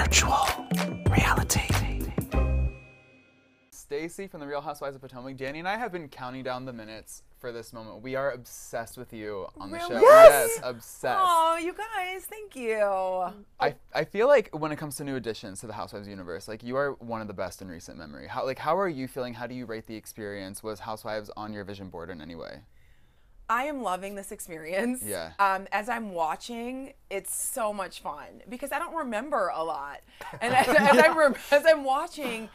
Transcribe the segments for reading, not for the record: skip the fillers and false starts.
Virtual reality. Stacey from the Real Housewives of Potomac. Danny and I have been counting down the minutes for this moment. We are obsessed with you on the show. Yes! Yes, obsessed. Oh, you guys, thank you. I feel like when it comes to new additions to the Housewives universe, like you are one of the best in recent memory. How are you feeling? How do you rate the experience? Was Housewives on your vision board in any way? I am loving this experience. Yeah. As I'm watching, it's so much fun because I don't remember a lot. And as I'm watching,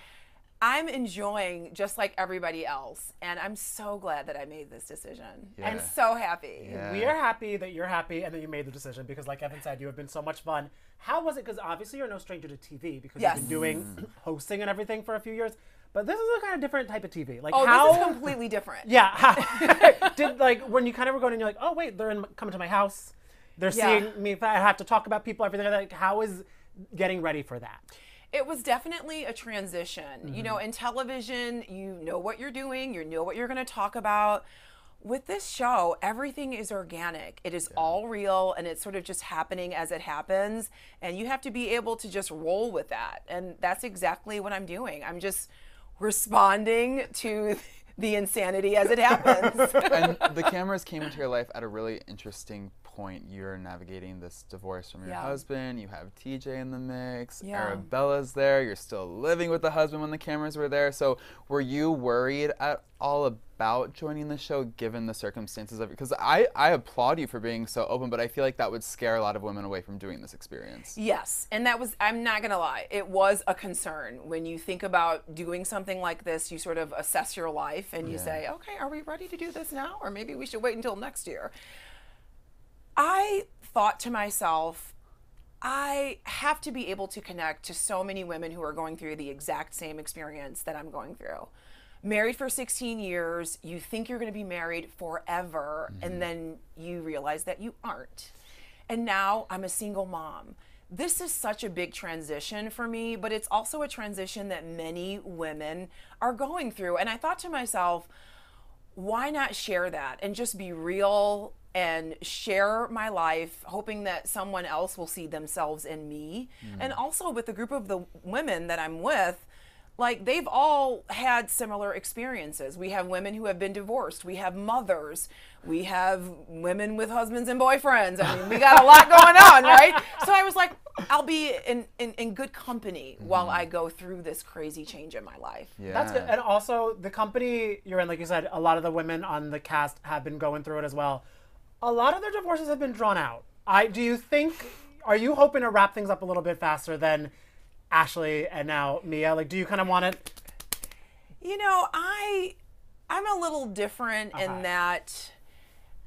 I'm enjoying just like everybody else. And I'm so glad that I made this decision. Yeah. I'm so happy. Yeah. We are happy that you're happy and that you made the decision because, like Evan said, you have been so much fun. How was it? Because obviously you're no stranger to TV because Yes. you've been doing hosting and everything for a few years. But this is a kind of different type of TV. Like, Oh, how? this is completely different. Yeah. How, did when you kind of were going and you're like, oh wait, they're coming to my house. They're seeing me. I have to talk about people. Everything like that. How is getting ready for that? It was definitely a transition. You know, in television, you know what you're doing, you know what you're going to talk about. With this show, everything is organic. It is all real, and it's sort of just happening as it happens. And you have to be able to just roll with that. And that's exactly what I'm doing. I'm just responding to the insanity as it happens. And the cameras came into your life at a really interesting point. You're navigating this divorce from your husband. You have TJ in the mix. Arabella's there. You're still living with the husband when the cameras were there. So were you worried at all about joining the show given the circumstances of it? Because I applaud you for being so open, but I feel like that would scare a lot of women away from doing this experience. Yes, and that was, I'm not gonna lie, it was a concern. When you think about doing something like this, you sort of assess your life and you say, okay, are we ready to do this now? Or maybe we should wait until next year. I thought to myself, I have to be able to connect to so many women who are going through the exact same experience that I'm going through. Married for 16 years, you think you're going to be married forever, and then you realize that you aren't. And now I'm a single mom. This is such a big transition for me, but it's also a transition that many women are going through. And I thought to myself, why not share that and just be real and share my life, hoping that someone else will see themselves in me. And also with the group of the women that I'm with, like they've all had similar experiences. We have women who have been divorced. We have mothers. We have women with husbands and boyfriends. I mean, we got a lot going on, right? So I was like, I'll be in good company while I go through this crazy change in my life. Yeah. That's good. And also the company you're in, like you said, a lot of the women on the cast have been going through it as well. A lot of their divorces have been drawn out. Do you think, are you hoping to wrap things up a little bit faster than Ashley and now Mia? Like, do you kind of want it? You know, I'm a little different in that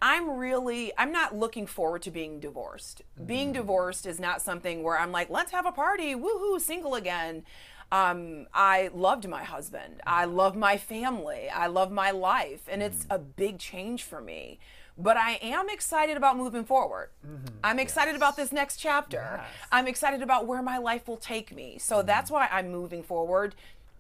I'm not looking forward to being divorced. Being divorced is not something where I'm like, let's have a party, woohoo, single again. I loved my husband. I love my family. I love my life. And it's a big change for me. But I am excited about moving forward. I'm excited about this next chapter. I'm excited about where my life will take me. So that's why I'm moving forward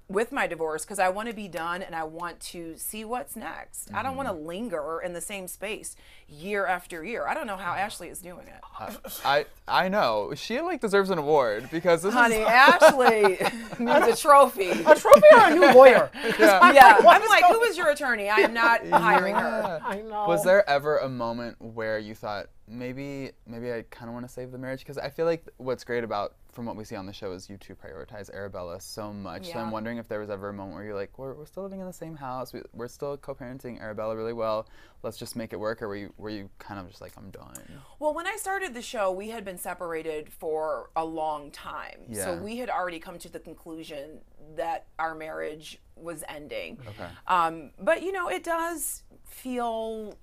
with my divorce, because I want to be done and I want to see what's next. I don't want to linger in the same space year after year. I don't know how Ashley is doing it. I know. She deserves an award because this Honey, is Ashley needs a trophy. A trophy or a new lawyer? Yeah, I'm like, who is your attorney? I am not hiring her. I know. Was there ever a moment where you thought maybe I kind of want to save the marriage? Because I feel like what's great about from what we see on the show is you two prioritize Arabella so much. So I'm wondering if there was ever a moment where you're like, we're still living in the same house. We're still co-parenting Arabella really well. Let's just make it work. Or were you kind of just like, I'm done? Well, when I started the show, we had been separated for a long time. Yeah. So we had already come to the conclusion that our marriage was ending. Okay. But, you know, it does feel,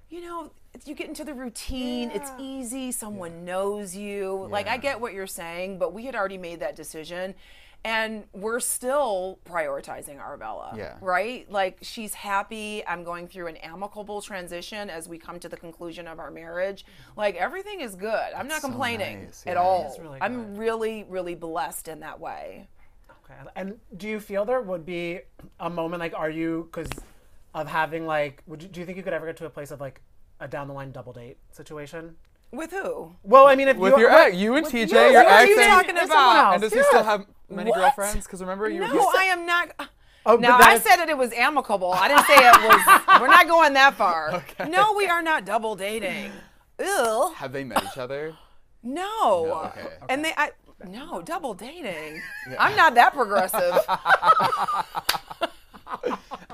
you know, you get into the routine, it's easy, someone knows you. Like, I get what you're saying, but we had already made that decision. And we're still prioritizing Arabella, right? Like, she's happy. I'm going through an amicable transition as we come to the conclusion of our marriage. Like, everything is good. I'm not complaining at all. It's really I'm really, really blessed in that way. Okay. And do you feel there would be a moment, like, are you, because of having, like, do you think you could ever get to a place of, like, a down the line double date situation? With who? Well, I mean, if with your ex, you and TJ, your what are ex, you talking about? and does he still have many girlfriends? Because remember, No, I am not. Oh, now, I said that it was amicable. I didn't say it was. We're not going that far. Okay. No, we are not double dating. Ew. Have they met each other? No. Okay. And no, double dating. I'm not that progressive.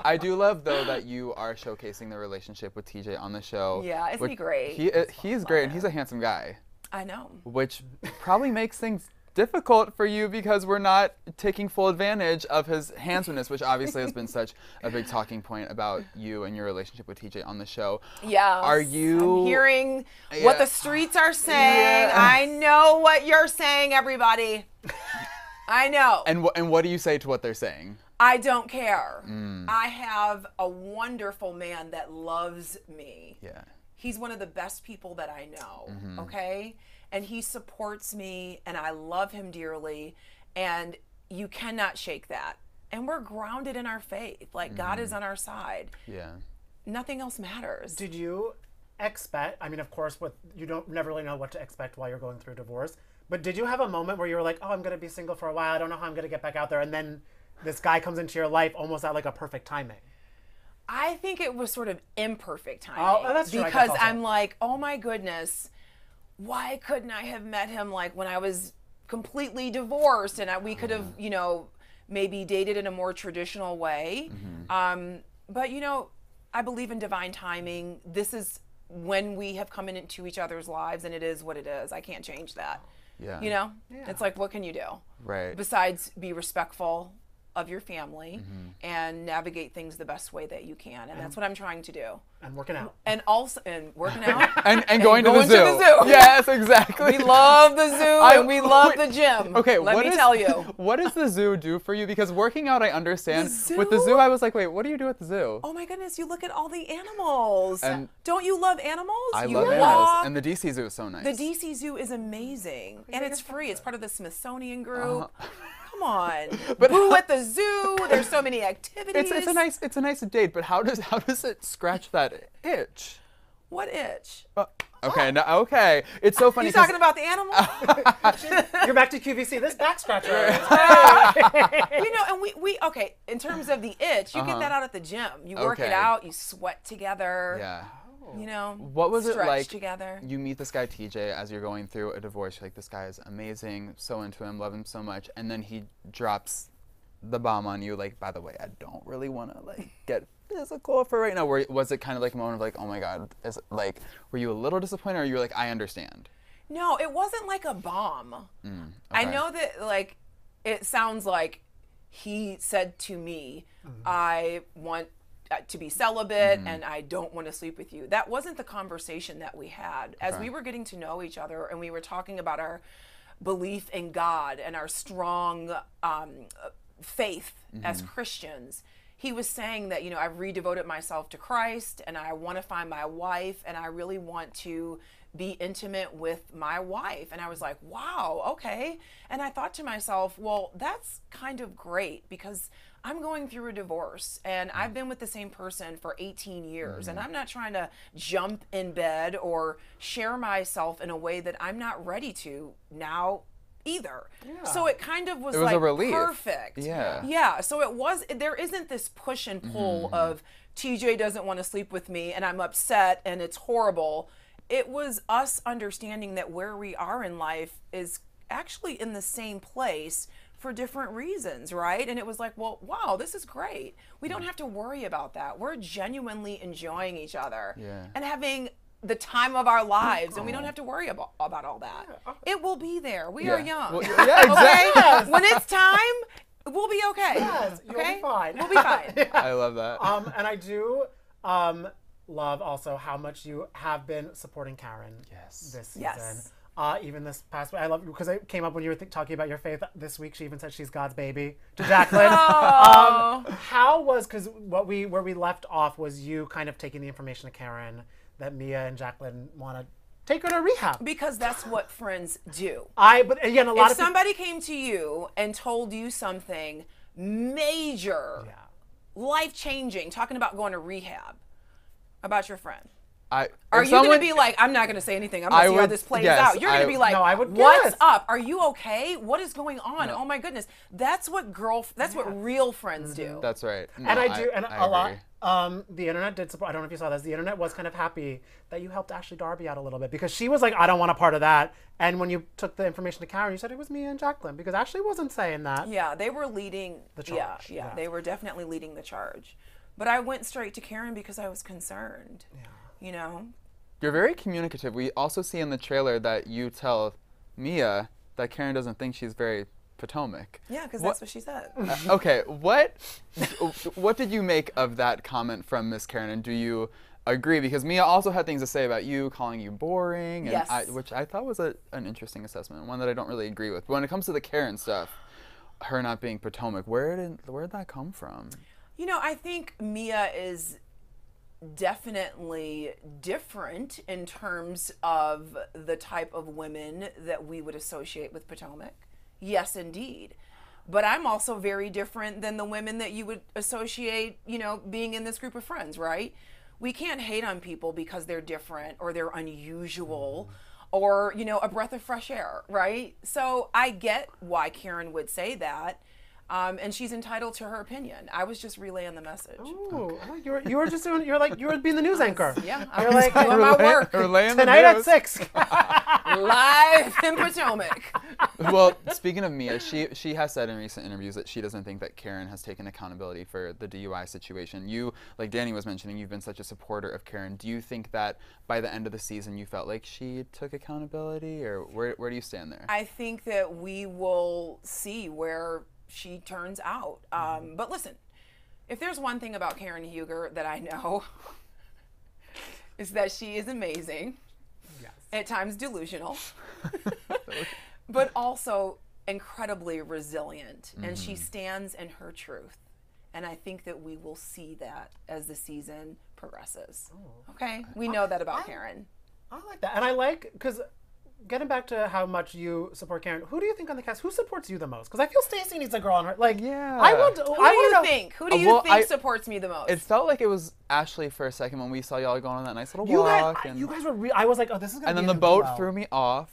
I do love, though, that you are showcasing the relationship with TJ on the show. Yeah, isn't he great? He's great, and he's a handsome guy. I know. Which probably makes things difficult for you because we're not taking full advantage of his handsomeness, which obviously has been such a big talking point about you and your relationship with TJ on the show. Yeah. Are you... I'm hearing what the streets are saying. Yeah. I know what you're saying, everybody. I know. And what do you say to what they're saying? I don't care. I have a wonderful man that loves me. Yeah. He's one of the best people that I know, okay? And he supports me, and I love him dearly, and you cannot shake that. And we're grounded in our faith. Like, God is on our side. Yeah. Nothing else matters. Did you expect, I mean, of course, you never really know what to expect while you're going through divorce, but did you have a moment where you were like, oh, I'm going to be single for a while, I don't know how I'm going to get back out there, and then this guy comes into your life almost at like a perfect timing? I think it was sort of imperfect timing. Oh, that's true. Because I'm like, oh my goodness, why couldn't I have met him like when I was completely divorced and we could have, you know, maybe dated in a more traditional way. But, you know, I believe in divine timing. This is when we have come into each other's lives, and it is what it is. I can't change that. Yeah. You know? Yeah. It's like, what can you do? Right. Besides be respectful of your family and navigate things the best way that you can. And that's what I'm trying to do. And working out. And working out. and going to the zoo. Yes, exactly. We love the zoo and we love the gym. Okay, let me tell you. What does the zoo do for you? Because working out, I understand. With the zoo, I was like, wait, what do you do at the zoo? Oh my goodness, you look at all the animals. And don't you love animals? I love animals. And the DC zoo is so nice. The DC zoo is amazing. And it's free. It's part of the Smithsonian group. Come on. But Boo at the zoo. There's so many activities. It's a nice date, but how does it scratch that itch? What itch? Okay. It's so funny. You talking about the animal? You're back to QVC. This back scratcher. You know, and we okay, in terms of the itch, you get that out at the gym. You work it out, you sweat together. Yeah. You know, what was it like together? You meet this guy TJ as you're going through a divorce. You're like, this guy is amazing, so into him, love him so much, and then he drops the bomb on you. Like, by the way, I don't really want to like get physical for right now. Was it kind of like a moment of like, oh my God, were you a little disappointed, or you were like, I understand? No, it wasn't like a bomb. Okay. I know that like it sounds like he said to me, I want to be celibate and I don't want to sleep with you. That wasn't the conversation that we had. As we were getting to know each other and we were talking about our belief in God and our strong faith as Christians, he was saying that, you know, I've redevoted myself to Christ and I want to find my wife and I really want to be intimate with my wife. And I was like, wow, okay. And I thought to myself, well, that's kind of great because I'm going through a divorce and I've been with the same person for 18 years and I'm not trying to jump in bed or share myself in a way that I'm not ready to now either. Yeah. So it kind of was like a relief. Perfect. Yeah. Yeah. So there isn't this push and pull of TJ doesn't want to sleep with me and I'm upset and it's horrible. It was us understanding that where we are in life is actually in the same place for different reasons, right? And it was like, well, wow, this is great. We don't have to worry about that. We're genuinely enjoying each other and having the time of our lives, and we don't have to worry about all that. It will be there. We are young. Well, yeah, exactly. Okay? When it's time, we'll be okay. Yes, you'll be fine. We'll be fine. I love that. And I do love also how much you have been supporting Karen this season. Yes. Even this past week. I love because it came up when you were talking about your faith this week. She even said she's God's baby to Jacqueline. How was, because where we left off was you kind of taking the information to Karen that Mia and Jacqueline want to take her to rehab. Because that's what friends do. But again, if somebody came to you and told you something major, life-changing, talking about going to rehab, about your friend, Are you going to be like, I'm not going to say anything. I'm going to see how this plays out. You're going to be like, what's up? Are you okay? What is going on? No. Oh my goodness. That's what real friends do. That's right. No, and I lot. The internet did support. I don't know if you saw this. The internet was kind of happy that you helped Ashley Darby out a little bit because she was like, I don't want a part of that. And when you took the information to Karen, you said it was me and Jacqueline because Ashley wasn't saying that. Yeah, they were leading the charge. Yeah, they were definitely leading the charge. But I went straight to Karen because I was concerned. Yeah. You know? You're very communicative. We also see in the trailer that you tell Mia that Karen doesn't think she's very Potomac. Yeah, because that's what she said. Okay, what did you make of that comment from Miss Karen, and do you agree? Because Mia also had things to say about you, calling you boring, and which I thought was an interesting assessment, one that I don't really agree with. But when it comes to the Karen stuff, her not being Potomac, where did that come from? You know, I think Mia is definitely different in terms of the type of women that we would associate with Potomac. Yes, indeed. But I'm also very different than the women that you would associate, you know, being in this group of friends, right? We can't hate on people because they're different or they're unusual or, you know, a breath of fresh air, right? So I get why Karen would say that. And she's entitled to her opinion. I was just relaying the message. Ooh, you were just doing. You were being the news anchor. Yeah, I was like doing my work tonight at 6. Live in Potomac. Well, speaking of Mia, she has said in recent interviews that she doesn't think that Karen has taken accountability for the DUI situation. You, like Danny was mentioning, you've been such a supporter of Karen. Do you think that by the end of the season you felt like she took accountability, or where do you stand there? I think that we will see where she turns out. But listen, if there's one thing about Karen Huger that I know, is that she is amazing. Yes. At times delusional, but also incredibly resilient. And she stands in her truth. And I think that we will see that as the season progresses. Oh. Okay? We know that about Karen. I like that. And I like, because getting back to how much you support Karen, who do you think on the cast, who supports you the most? Because I feel Stacey needs a girl on her. Like, yeah. Who do you think supports me the most? It felt like it was Ashley for a second when we saw y'all going on that nice little walk. You guys were I was like, oh, this is going to be. And then the boat threw me off.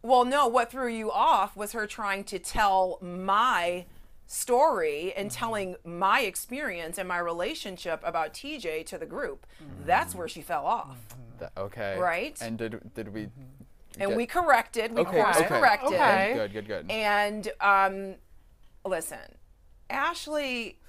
Well, no, what threw you off was her trying to tell my story and telling my experience and my relationship about TJ to the group. That's where she fell off. Okay. Right? And did we... And we corrected. We course-corrected. Okay. Good. And listen, Ashley,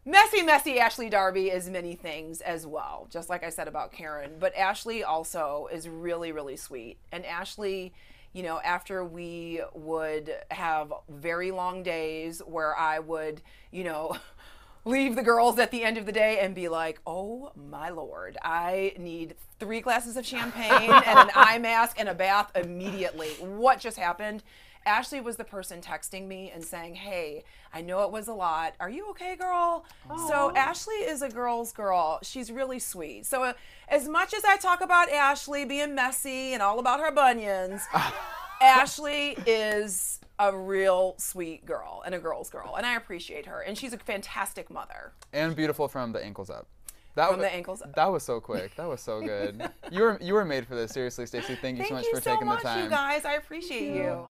messy Ashley Darby is many things as well, just like I said about Karen. But Ashley also is really, really sweet. And Ashley, you know, after we would have very long days where I would, you know, leave the girls at the end of the day and be like, oh my Lord, I need 3 glasses of champagne and an eye mask and a bath immediately. What just happened? Ashley was the person texting me and saying, hey, I know it was a lot. Are you okay, girl? Aww. So Ashley is a girl's girl. She's really sweet. So as much as I talk about Ashley being messy and all about her bunions, Ashley is a real sweet girl and a girl's girl, and I appreciate her. And she's a fantastic mother. And beautiful from the ankles up. The ankles up. That was so quick. That was so good. You were made for this. Seriously, Stacey, thank you so much for taking the time. Thank you so much, you guys. I appreciate you.